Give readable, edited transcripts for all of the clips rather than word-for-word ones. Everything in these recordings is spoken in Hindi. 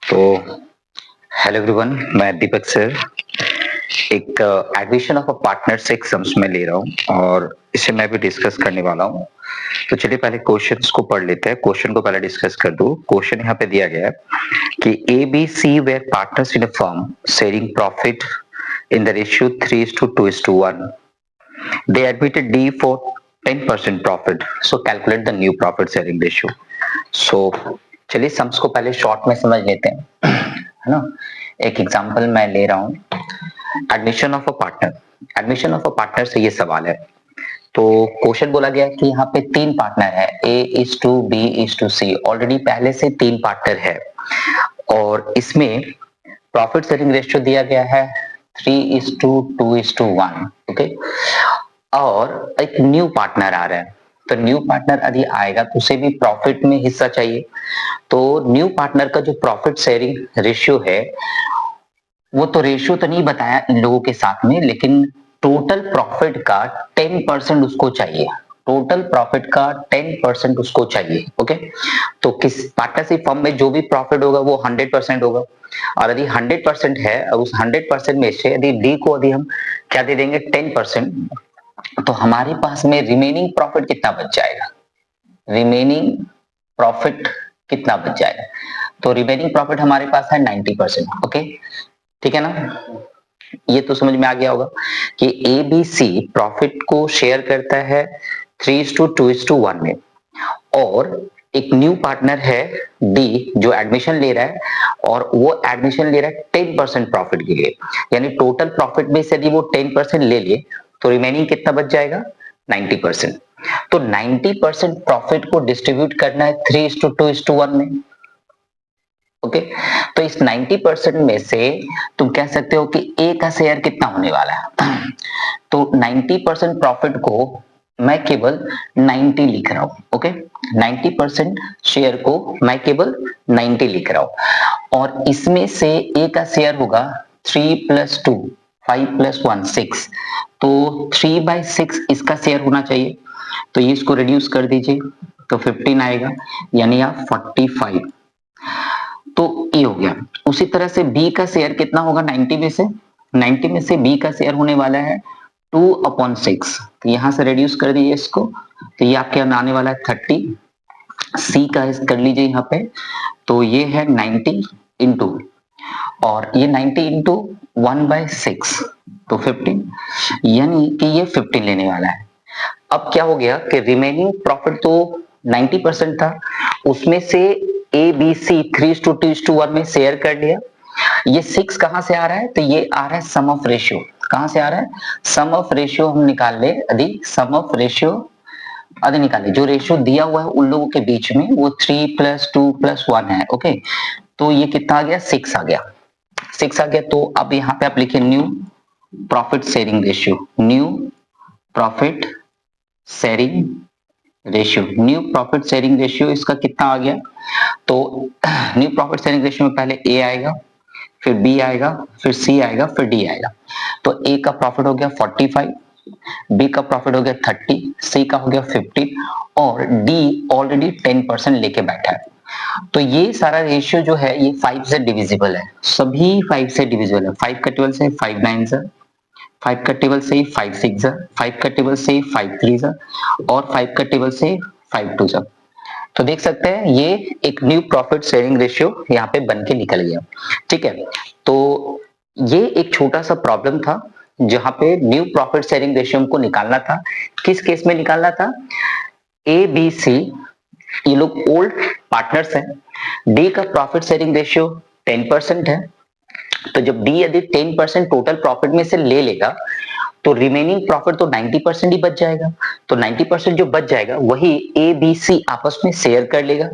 तो हेलो एवरीवन, मैं दीपक सर एक एडमिशन ऑफ अ पार्टनर से एक सम्स में ले रहा हूँ और इसे मैं भी डिस्कस करने वाला हूँ। तो चलिए पहले क्वेश्चंस को पढ़ लेते हैं। क्वेश्चन को पहले डिस्कस कर दूं। क्वेश्चन यहाँ पे दिया गया है कि A B C were partners in a firm sharing profit in the ratio 3:2:1. They admitted D for 10% profit. So calculate the new profit sharing ratio. So चलिए सम्स को पहले शॉर्ट में समझ लेते हैं, है ना। एक एग्जांपल मैं ले रहा हूं, admission of a partner. Admission of a partner से ये सवाल है। तो क्वेश्चन बोला गया कि यहाँ पे 3 पार्टनर है, A:2, B:2, C। ऑलरेडी पहले से 3 पार्टनर है और इसमें प्रॉफिट शेयरिंग रेशियो दिया गया है 3:2:1। ओके, और एक न्यू पार्टनर आ रहा है। तो न्यू पार्टनर यदि आएगा तो उसे भी प्रॉफिट में हिस्सा चाहिए। तो न्यू पार्टनर का जो प्रॉफिट शेयरिंग रेशियो है, वो तो रेशियो तो नहीं बताया इन लोगों के साथ में, लेकिन टोटल प्रॉफिट का 10% उसको चाहिए। टोटल प्रॉफिट का 10% उसको चाहिए। ओके, तो किस पार्टनरशिप फर्म में जो भी प्रॉफिट होगा वो 100% होगा। और यदि 100% है, उस 100% में से यदि डी को यदि हम क्या दे देंगे 10%, तो हमारे पास में रिमेनिंग प्रॉफिट कितना बच जाएगा? रिमेनिंग प्रॉफिट कितना बच जाएगा? तो रिमेनिंग प्रॉफिट हमारे पास है 90%। ओके, ठीक है ना। ये तो समझ में आ गया होगा कि ए बी सी प्रॉफिट को शेयर करता है 3:2:1 में, और एक न्यू पार्टनर है डी जो एडमिशन ले रहा है, और वो एडमिशन ले रहा है 10% प्रॉफिट के लिए। यानी टोटल प्रॉफिट में से यदि वो 10% ले लिए तो रिमेनिंग कितना बच जाएगा? 90%। तो 90% प्रॉफिट को डिस्ट्रीब्यूट करना है 3:2:1 में। ओके, तो इस 90% में से तुम कह सकते हो कि ए का शेयर कितना होने वाला है। तो 90% प्रॉफिट को मैं केवल 90 लिख रहा हूं। ओके, 90% शेयर को मैं केवल 90 लिख रहा हूं, और इसमें से ए का शेयर होगा 3 + 2, 5 + 1, 6। तो 3/6 इसका शेयर होना चाहिए। तो ये इसको रिड्यूस कर दीजिए तो 15 आएगा, यानी आप 45। तो ए हो गया। उसी तरह से बी का शेयर कितना होगा 90 में से? 90 में से बी का शेयर होने वाला है 2/6। तो यहां से रिड्यूस कर दीजिए इसको, तो ये आपके आने वाला है 30। सी का कर लीजिए यहाँ पे, तो ये है 90 इंटू, और ये 90 इंटू 1/6 तो 15, यानी कि ये 15 लेने वाला है। अब क्या हो गया कि रिमेनिंग प्रॉफिट तो 90% था, उसमें से ए बी सी 3:2:1 में शेयर कर लिया। ये 6 कहां से आ रहा है? तो ये आ रहा है सम ऑफ रेशियो। कहां से आ रहा है? सम ऑफ रेशियो हम निकाल ले, यदि सम ऑफ रेशियो यदि निकाले, जो रेशियो दिया हुआ है उन लोगों के बीच में वो 3 + 2 + 1 है। ओके, तो ये कितना आ गया? 6 आ गया। 6 आ गया। तो अब यहाँ पे आप लिखिए new profit sharing ratio. New profit sharing ratio, new profit sharing ratio इसका कितना आ गया? तो न्यू प्रॉफिट शेयरिंग रेशियो में पहले ए आएगा, फिर बी आएगा, फिर सी आएगा, फिर डी आएगा। तो ए का प्रॉफिट हो गया 45, बी का प्रॉफिट हो गया 30, सी का हो गया 15, और डी ऑलरेडी 10% लेके बैठा है। तो ये सारा रेशियो जो है ये 5 से डिविजिबल है। सभी 5 से डिविजिबल है। 5 का टेबल से 5 9 जा, 5 का टेबल से 5 6 जा, 5 का टेबल से 5 3 जा, और 5 का टेबल से 5 2 जा। तो देख सकते हैं ये एक न्यू प्रॉफिट शेयरिंग रेशियो यहाँ पे बन के निकल गया। ठीक है, तो ये एक छोटा सा प्रॉब्लम था जहां पे न्यू प्रॉफिट शेयरिंग रेशियो हमको निकालना था। किस केस में निकालना था? ए बी सी ये लोग ओल्ड पार्टनर्स हैं। डी का प्रॉफिट शेयरिंग रेशियो 10% है। तो जब डी यदि 10% टोटल प्रॉफिट में से ले लेगा तो रिमेनिंग प्रॉफिट तो 90% ही बच जाएगा। तो 90% जो बच जाएगा वही ए बी सी आपस में शेयर कर लेगा।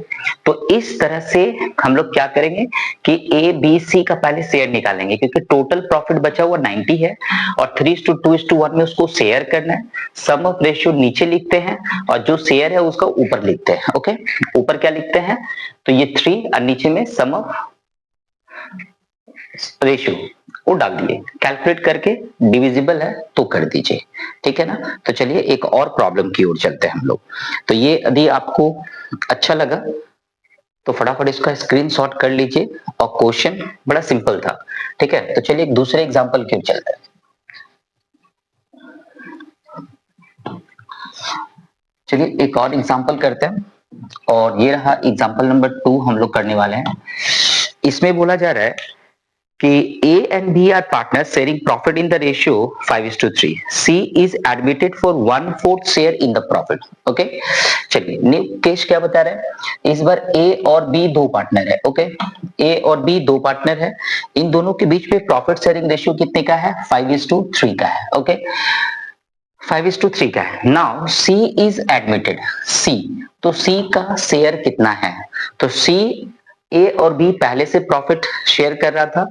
तो इस तरह से हम लोग क्या करेंगे कि ए बी सी का पहले शेयर निकालेंगे, क्योंकि टोटल प्रॉफिट बचा हुआ 90 है और 3:2:1 में उसको शेयर करना है। सम ऑफ रेशियो नीचे लिखते हैं और जो शेयर है उसका ऊपर लिखते हैं। ओके, ऊपर क्या लिखते हैं? तो ये 3 और नीचे में सम ऑफ रेशियो वो डाल दिए, कैलकुलेट करके डिविजिबल है तो कर दीजिए। ठीक है ना। तो चलिए एक और प्रॉब्लम की ओर चलते हैं हम लोग। तो ये यदि आपको अच्छा लगा तो फटाफट इसका स्क्रीनशॉट कर लीजिए और क्वेश्चन बड़ा सिंपल था। ठीक है, तो चलिए एक दूसरे एग्जांपल की ओर चलते हैं। चलिए एक और एग्जांपल करते हैं और ये रहा एग्जांपल नंबर 2 हम लोग करने वाले हैं। इसमें बोला जा रहा है कि A and B are partners sharing profit in the ratio 5:3. C is admitted for 1/4 share in the profit. Okay, चलिए न्यू केस क्या बता रहे हैं। इस बार A और B दो पार्टनर है। ओके, A और B दो पार्टनर है, इन दोनों के बीच में प्रॉफिट शेयरिंग रेशियो कितने का है, 5:3 का है। ओके, 5:3 का है। Now C is admitted, C, तो C का शेयर कितना है, तो C A और B पहले से प्रॉफिट शेयर कर रहा था,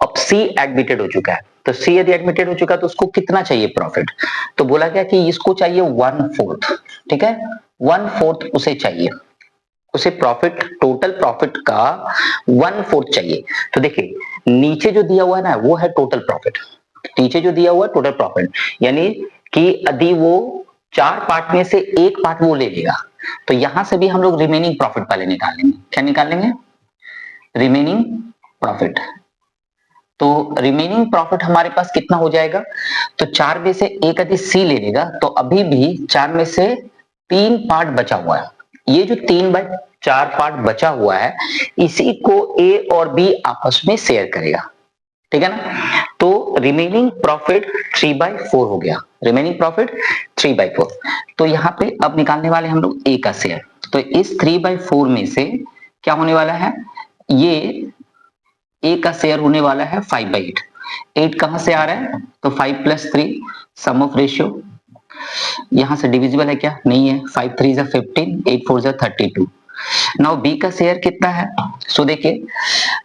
अब C एडमिटेड हो चुका है, तो C यदि एडमिटेड हो चुका है तो उसको कितना चाहिए प्रॉफिट, तो बोला गया कि इसको चाहिए 1/4। ठीक है, 1/4 उसे चाहिए, उसे प्रॉफिट, टोटल प्रॉफिट का 1/4 चाहिए। तो देखिए नीचे जो दिया हुआ है ना वो है टोटल प्रॉफिट, नीचे जो दिया हुआ है टोटल प्रॉफिट, यानी कि यदि वो 4 पार्ट में से एक पार्ट वो ले लेगा तो यहां से भी हम लोग रिमेनिंग प्रॉफिट पहले निकाल लेंगे। क्या निकाल लेंगे, रिमेनिंग प्रॉफिट। तो रिमेनिंग प्रॉफिट हमारे पास कितना हो जाएगा, तो 4 में से एक यदि सी ले लेगा तो अभी भी 4 में से 3 पार्ट बचा हुआ है, ये जो 3/4 पार्ट बचा हुआ है इसी को ए और बी आपस में शेयर करेगा। ठीक है ना, तो रिमेनिंग प्रॉफिट 3/4 हो गया, रिमेनिंग प्रॉफिट 3/4। तो यहाँ पे अब निकालने वाले हम लोग ए का शेयर, तो इस 3/4 में से क्या होने वाला है, ये ए का शेयर होने वाला है 5/8। 8 कहां से आ रहा है, तो 5 + 3 सम ऑफ रेशियो, यहां से डिविजिबल है क्या, नहीं है, 5 3 जा 15, 8 4 जा 32। नाउ बी का शेयर कितना है, सो देखिए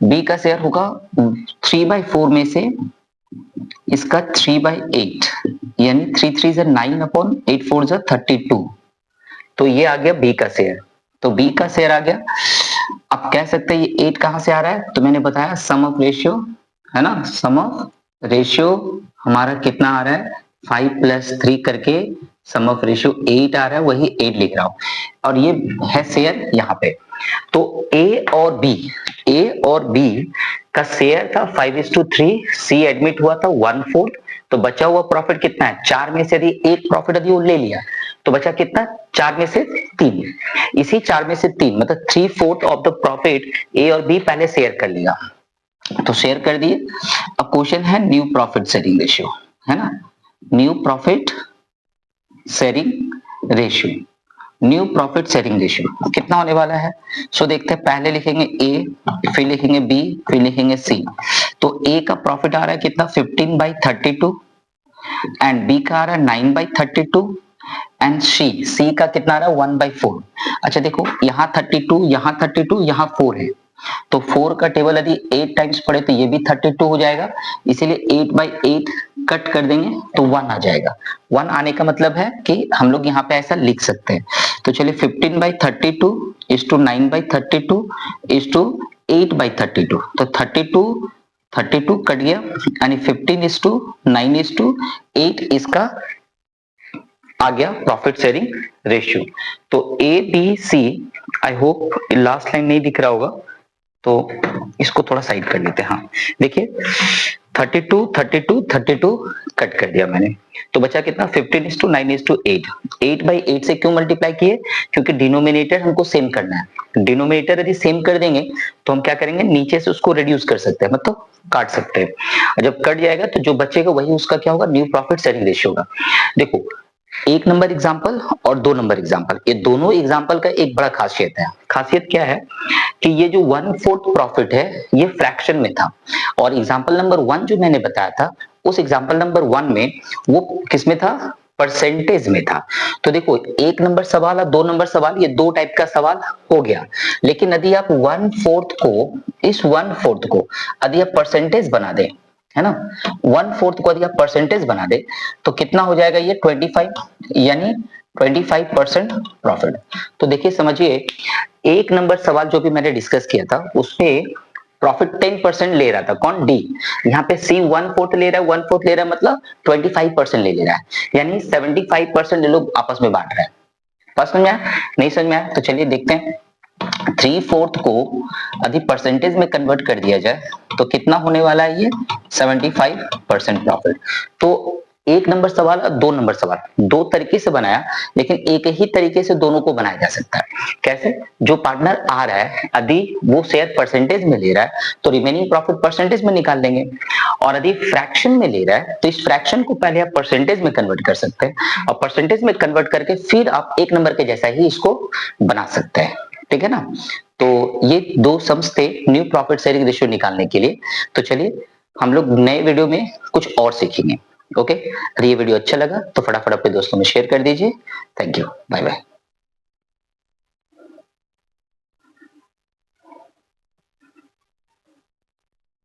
बी का शेयर होगा 3/4 में से इसका 3/8, यानी 3 3 जा 9/8 4 जा 32, तो ये आ गया बी का शेयर, तो बी का शेयर आ गया। आप कह सकते हैं ये 8 कहां से आ रहा है, तो मैंने बताया सम ऑफ रेशियो है ना, सम ऑफ रेशियो हमारा कितना आ रहा है 5 + 3 करके सम ऑफ रेशियो 8 आ रहा है, वही 8 लिख रहा हूं, और ये है शेयर यहाँ पे। तो ए और बी का शेयर था 5:3, सी एडमिट हुआ था 1/4, तो बचा हुआ प्रॉफिट कितना है, 4 में से यदि एक प्रॉफिट यदि वो ले लिया तो बचा कितना, 4 में से 3, इसी 4 में से 3 मतलब 3/4 ऑफ द प्रॉफिट ए और बी पहले शेयर कर लिया, तो शेयर कर दिए। अब क्वेश्चन है न्यू प्रॉफिट शेयरिंग रेशियो, है ना, new profit sharing ratio, new profit sharing ratio कितना होने वाला है, सो देखते हैं, पहले लिखेंगे ए, फिर लिखेंगे बी, फिर लिखेंगे सी। तो ए का प्रॉफिट आ रहा है कितना 15/32 एंड बी का आ रहा है 9/32 एंड सी का कितना आ रहा है 1/4। अच्छा देखो यहाँ 32, यहाँ 32, यहाँ 4 है, तो 4 का टेबल यदि 8 टाइम्स पढ़े तो ये भी 32 हो जाएगा, इसीलिए 8/8 कट कर देंगे तो 1 आ जाएगा। 1 आने का मतलब है कि हम लोग यहाँ पे ऐसा लिख सकते हैं, तो चलिए 15/32 इज टू 9/32 इज टू 8/32, तो 32 कट गया, यानी 15 इज टू 9 इज टू 8 इसका आ गया प्रॉफिट शेयरिंग रेशियो। तो A B C, I hope last line नहीं दिख रहा होगा तो इसको थोड़ा साइड कर लेते हैं। हाँ देखिए 32 32 32 कट कर दिया मैंने, तो बचा कितना 15:9:8। 8/8 से क्यों मल्टीप्लाई किए, क्योंकि डिनोमिनेटर हमको सेम करना है, डिनोमिनेटर यदि सेम कर देंगे तो हम क्या करेंगे, नीचे से उसको रिड्यूस कर सकते हैं, मतलब काट सकते हैं, जब कट जाएगा तो जो बचेगा वही उसका क्या होगा, न्यू प्रॉफिट शेयरिंग रेशियो होगा। देखो 1 नंबर एग्जाम्पल और 2 नंबर एग्जाम्पल, ये दोनों एग्जाम्पल का एक बड़ा खासियत है, खासियत क्या है कि ये जो 1/4 प्रॉफिट है ये फ्रैक्शन में था, और एग्जाम्पल नंबर 1 जो मैंने बताया था उस एग्जाम्पल नंबर 1 में वो किस में था, परसेंटेज में था। तो देखो 1 नंबर सवाल और 2 नंबर सवाल, ये 2 टाइप का सवाल हो गया, लेकिन यदि आप 1/4 को, इस 1/4 को यदि आप परसेंटेज बना दें, है ना, 1/4 को यदि आप परसेंटेज बना दे तो कितना हो जाएगा ये 25, यानी 25% प्रॉफिट। तो देखिए समझिए 1 नंबर सवाल जो भी मैंने डिस्कस किया था उसमें प्रॉफिट 10% ले रहा था, कौन, डी, यहाँ पे सी 1/4 ले रहा है, 1/4 ले रहा है मतलब 25% ले रहा है, यानी 75% ये लोग आपस में बांट रहे हैं। बात समझ में आया, नहीं समझ में आया, तो चलिए देखते हैं 3/4 को यदि परसेंटेज में कन्वर्ट कर दिया जाए तो कितना होने वाला है ये 75% प्रॉफिट। तो 1 नंबर सवाल और 2 नंबर सवाल, 2 तरीके से बनाया, लेकिन एक ही तरीके से दोनों को बनाया जा सकता है। कैसे? जो पार्टनर आ रहा है यदि वो शेयर परसेंटेज में ले रहा है तो रिमेनिंग प्रॉफिट परसेंटेज में निकाल लेंगे, और यदि फ्रैक्शन में ले रहा है तो इस फ्रैक्शन को पहले आप परसेंटेज में कन्वर्ट कर सकते हैं, और परसेंटेज में कन्वर्ट करके फिर आप 1 नंबर के जैसा ही इसको बना सकते हैं। ठीक है ना? तो ये 2 सम्स थे न्यू प्रॉफिट शेयरिंग रेशियो निकालने के लिए। तो चलिए हम लोग नए वीडियो में कुछ और सीखेंगे। ओके, अगर ये वीडियो अच्छा लगा तो फटाफट अपने दोस्तों में शेयर कर दीजिए। Thank you, bye bye.